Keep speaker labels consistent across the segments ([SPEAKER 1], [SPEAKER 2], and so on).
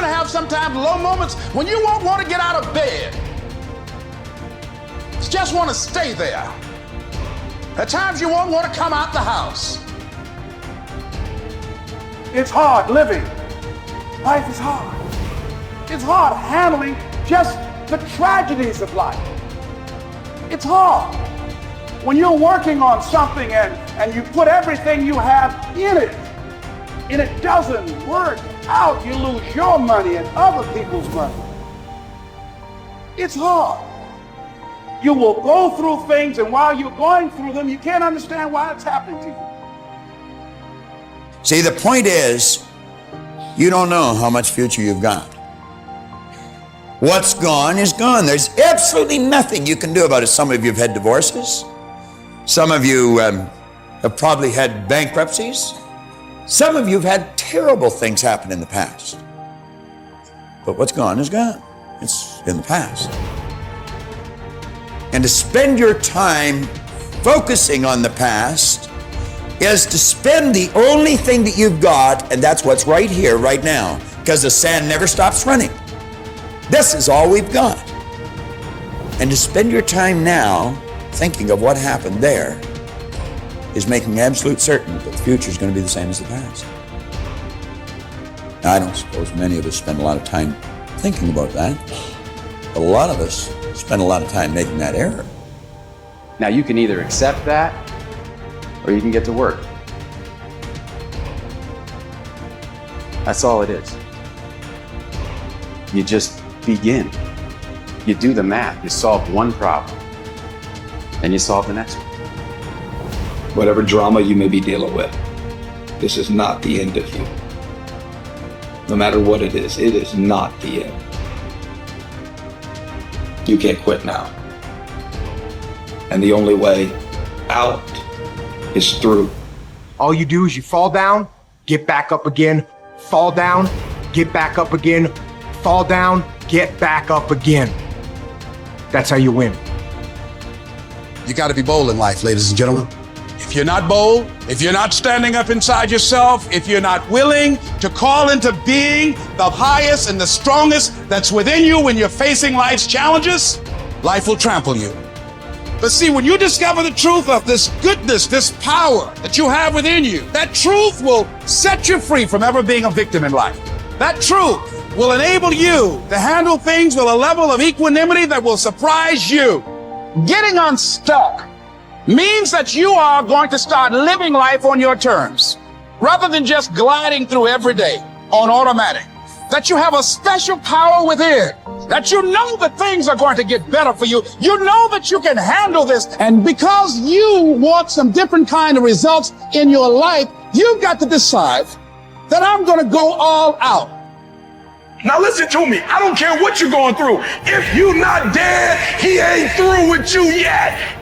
[SPEAKER 1] to have sometimes low moments when you won't want to get out of bed. You just want to stay there. At times you won't want to come out the house.
[SPEAKER 2] It's hard living. Life is hard. It's hard handling just the tragedies of life. It's hard. When you're working on something and you put everything you have in it, and it doesn't work out, you lose your money and other people's money. It's hard. You will go through things, and while you're going through them, you can't understand why it's happening to you.
[SPEAKER 3] See, the point is, you don't know how much future you've got. What's gone is gone. There's absolutely nothing you can do about it. Some of you have had divorces. Some of you have probably had bankruptcies. Some of you have had terrible things happen in the past. But what's gone is gone. It's in the past. And to spend your time focusing on the past is to spend the only thing that you've got, and that's what's right here, right now, because the sand never stops running. This is all we've got. And to spend your time now thinking of what happened there is making absolute certain that the future is going to be the same as the past. Now, I don't suppose many of us spend a lot of time thinking about that, but a lot of us spend a lot of time making that error.
[SPEAKER 4] Now you can either accept that or you can get to work. That's all it is. You just begin. You do the math. You solve one problem, and you solve the next one.
[SPEAKER 5] Whatever drama you may be dealing with, this is not the end of you. No matter what it is not the end. You can't quit now. And the only way out is through.
[SPEAKER 6] All you do is you fall down, get back up again, fall down, get back up again, fall down, get back up again. That's how you win.
[SPEAKER 1] You got to be bold in life, ladies and gentlemen. If you're not bold, if you're not standing up inside yourself, if you're not willing to call into being the highest and the strongest that's within you when you're facing life's challenges, life will trample you. But see, when you discover the truth of this goodness, this power that you have within you, that truth will set you free from ever being a victim in life. That truth will enable you to handle things with a level of equanimity that will surprise you. Getting unstuck means that you are going to start living life on your terms, rather than just gliding through every day on automatic. That you have a special power within, that you know that things are going to get better for you. You know that you can handle this. And because you want some different kind of results in your life, you've got to decide that I'm going to go all out.
[SPEAKER 2] Now listen to me. I don't care what you're going through. If you're not dead, he ain't through with you yet.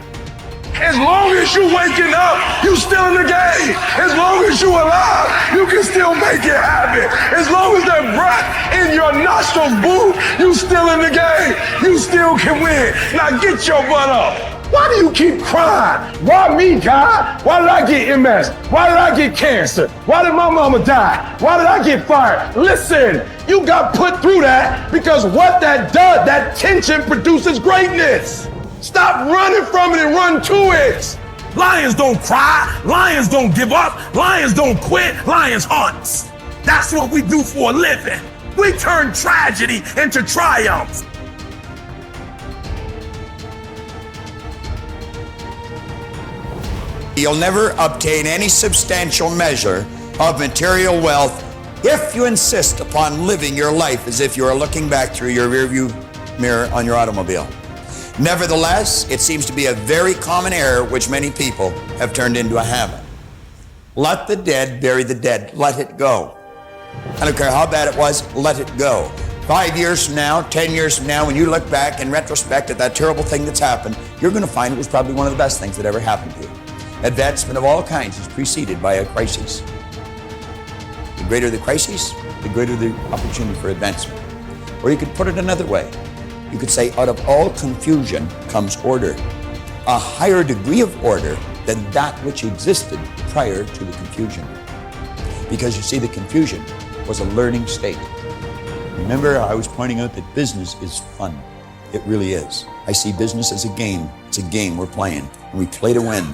[SPEAKER 2] As long as you waking up, you still in the game. As long as you alive, you can still make it happen. As long as that breath in your nostrils move, you still in the game. You still can win. Now get your butt up. Why do you keep crying? Why me, God? Why did I get MS? Why did I get cancer? Why did my mama die? Why did I get fired? Listen, you got put through that because what that does, that tension produces greatness. Stop running from it and run to it. Lions don't cry. Lions don't give up. Lions don't quit. Lions hunt. That's what we do for a living. We turn tragedy into triumph.
[SPEAKER 3] You'll never obtain any substantial measure of material wealth if you insist upon living your life as if you are looking back through your rearview mirror on your automobile. Nevertheless, it seems to be a very common error which many people have turned into a habit. Let the dead bury the dead. Let it go. I don't care how bad it was, let it go. 5 years from now, 10 years from now, when you look back in retrospect at that terrible thing that's happened, you're going to find it was probably one of the best things that ever happened to you. Advancement of all kinds is preceded by a crisis. The greater the crisis, the greater the opportunity for advancement. Or you could put it another way. You could say, out of all confusion comes order, a higher degree of order than that which existed prior to the confusion. Because you see, the confusion was a learning state. Remember, I was pointing out that business is fun. It really is. I see business as a game. It's a game we're playing, and we play to win.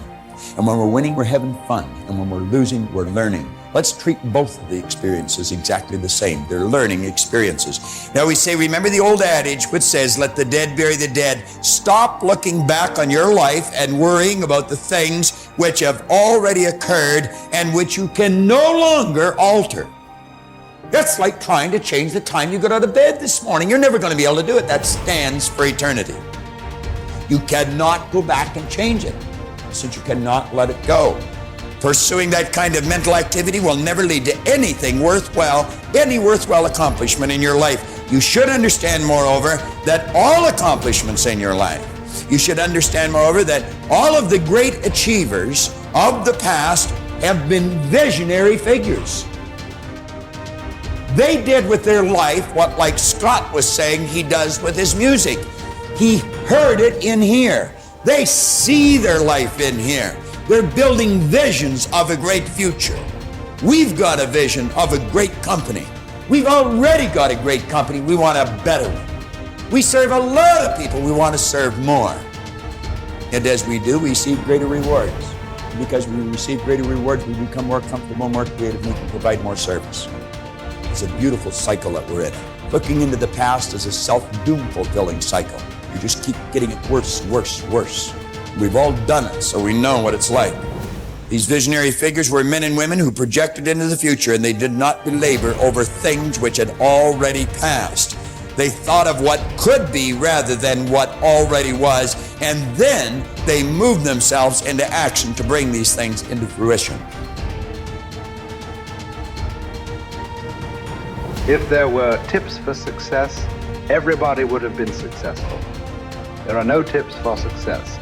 [SPEAKER 3] And when we're winning, we're having fun. And when we're losing, we're learning. Let's treat both of the experiences exactly the same. They're learning experiences. Now we say, remember the old adage which says, let the dead bury the dead. Stop looking back on your life and worrying about the things which have already occurred and which you can no longer alter. That's like trying to change the time you got out of bed this morning. You're never going to be able to do it. That stands for eternity. You cannot go back and change it, since you cannot let it go. Pursuing that kind of mental activity will never lead to anything worthwhile, any worthwhile accomplishment in your life. You should understand, moreover, that all accomplishments in your life, you should understand, moreover, that all of the great achievers of the past have been visionary figures. They did with their life what, like Scott was saying, he does with his music. He heard it in here. They see their life in here. They're building visions of a great future. We've got a vision of a great company. We've already got a great company. We want a better one. We serve a lot of people. We want to serve more. And as we do, we receive greater rewards. Because we receive greater rewards, we become more comfortable, more creative, we can provide more service. It's a beautiful cycle that we're in. Looking into the past is a self-doom fulfilling cycle. You just keep getting it worse, worse, worse. We've all done it, so we know what it's like. These visionary figures were men and women who projected into the future, and they did not belabor over things which had already passed. They thought of what could be rather than what already was, and then they moved themselves into action to bring these things into fruition.
[SPEAKER 7] If there were tips for success, everybody would have been successful. There are no tips for success.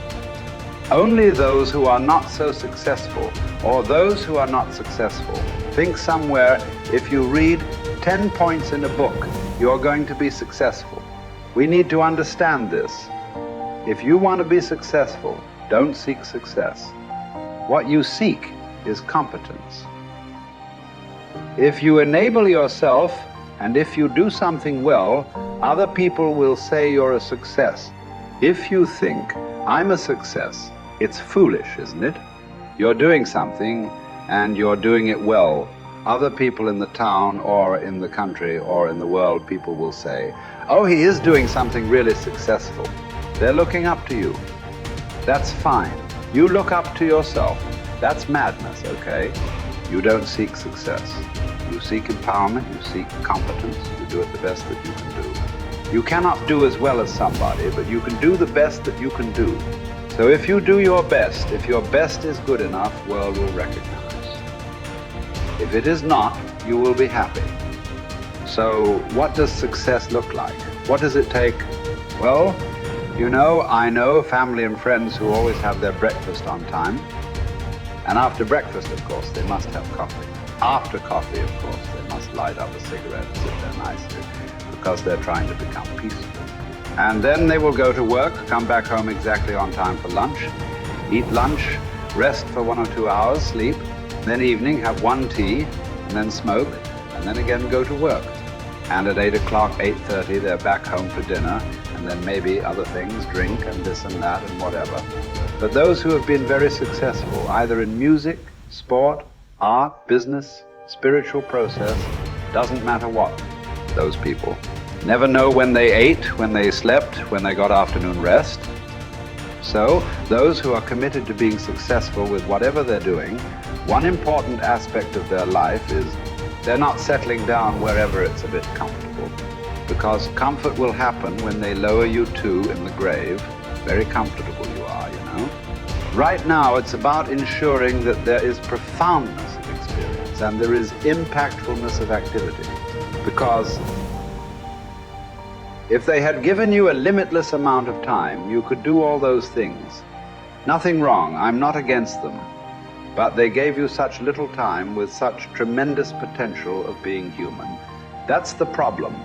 [SPEAKER 7] Only those who are not so successful, or those who are not successful, think somewhere if you read 10 points in a book, you're going to be successful. We need to understand this. If you want to be successful, don't seek success. What you seek is competence. If you enable yourself, and if you do something well, other people will say you're a success. If you think, I'm a success, it's foolish, isn't it? You're doing something, and you're doing it well. Other people in the town, or in the country, or in the world, people will say, oh, he is doing something really successful. They're looking up to you. That's fine. You look up to yourself. That's madness, okay? You don't seek success. You seek empowerment, you seek competence, you do it the best that you can do. You cannot do as well as somebody, but you can do the best that you can do. So if you do your best, if your best is good enough, world will recognize. If it is not, you will be happy. So what does success look like? What does it take? Well, you know, I know family and friends who always have their breakfast on time. And after breakfast, of course, they must have coffee. After coffee, of course, they must light up a cigarette and sit there nicely because they're trying to become peaceful. And then they will go to work, come back home exactly on time for lunch, eat lunch, rest for 1 or 2 hours, sleep, then evening have 1 tea, and then smoke, and then again go to work. And at 8 o'clock, 8:30, they're back home for dinner, and then maybe other things, drink and this and that and whatever. But those who have been very successful, either in music, sport, art, business, spiritual process, doesn't matter what, those people never know when they ate, when they slept, when they got afternoon rest. So those who are committed to being successful with whatever they're doing, one important aspect of their life is they're not settling down wherever it's a bit comfortable, because comfort will happen when they lower you too in the grave. Very comfortable you are, you know. Right now it's about ensuring that there is profoundness of experience and there is impactfulness of activity, because if they had given you a limitless amount of time, you could do all those things. Nothing wrong, I'm not against them. But they gave you such little time with such tremendous potential of being human. That's the problem.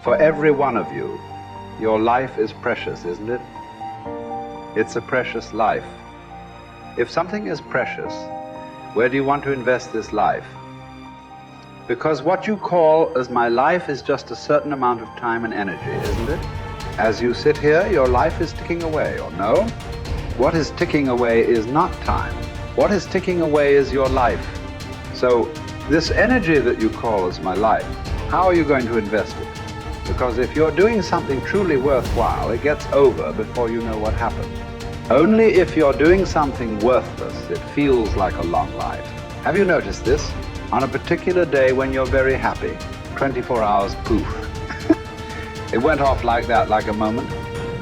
[SPEAKER 7] For every one of you, your life is precious, isn't it? It's a precious life. If something is precious, where do you want to invest this life? Because what you call as my life is just a certain amount of time and energy, isn't it? As you sit here, your life is ticking away, or no? What is ticking away is not time. What is ticking away is your life. So this energy that you call as my life, how are you going to invest it? Because if you're doing something truly worthwhile, it gets over before you know what happened. Only if you're doing something worthless, it feels like a long life. Have you noticed this? On a particular day when you're very happy, 24 hours, poof. It went off like that, like a moment.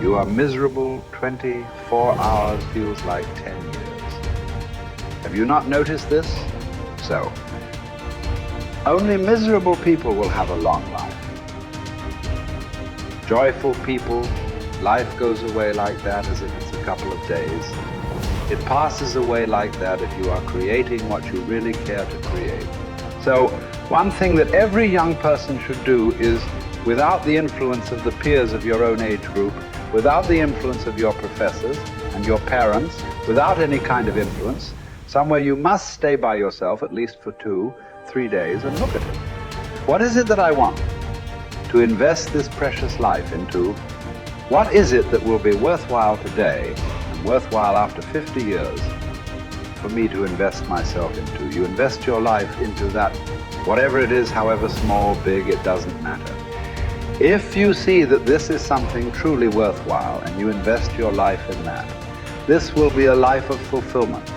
[SPEAKER 7] You are miserable, 24 hours feels like 10 years. Have you not noticed this? So, only miserable people will have a long life. Joyful people, life goes away like that as if it's a couple of days. It passes away like that if you are creating what you really care to create. So, one thing that every young person should do is, without the influence of the peers of your own age group, without the influence of your professors and your parents, without any kind of influence, somewhere you must stay by yourself at least for 2-3 days and look at it. What is it that I want to invest this precious life into? What is it that will be worthwhile today and worthwhile after 50 years for me to invest myself into? You invest your life into that, whatever it is, however small, big, it doesn't matter. If you see that this is something truly worthwhile and you invest your life in that, this will be a life of fulfillment.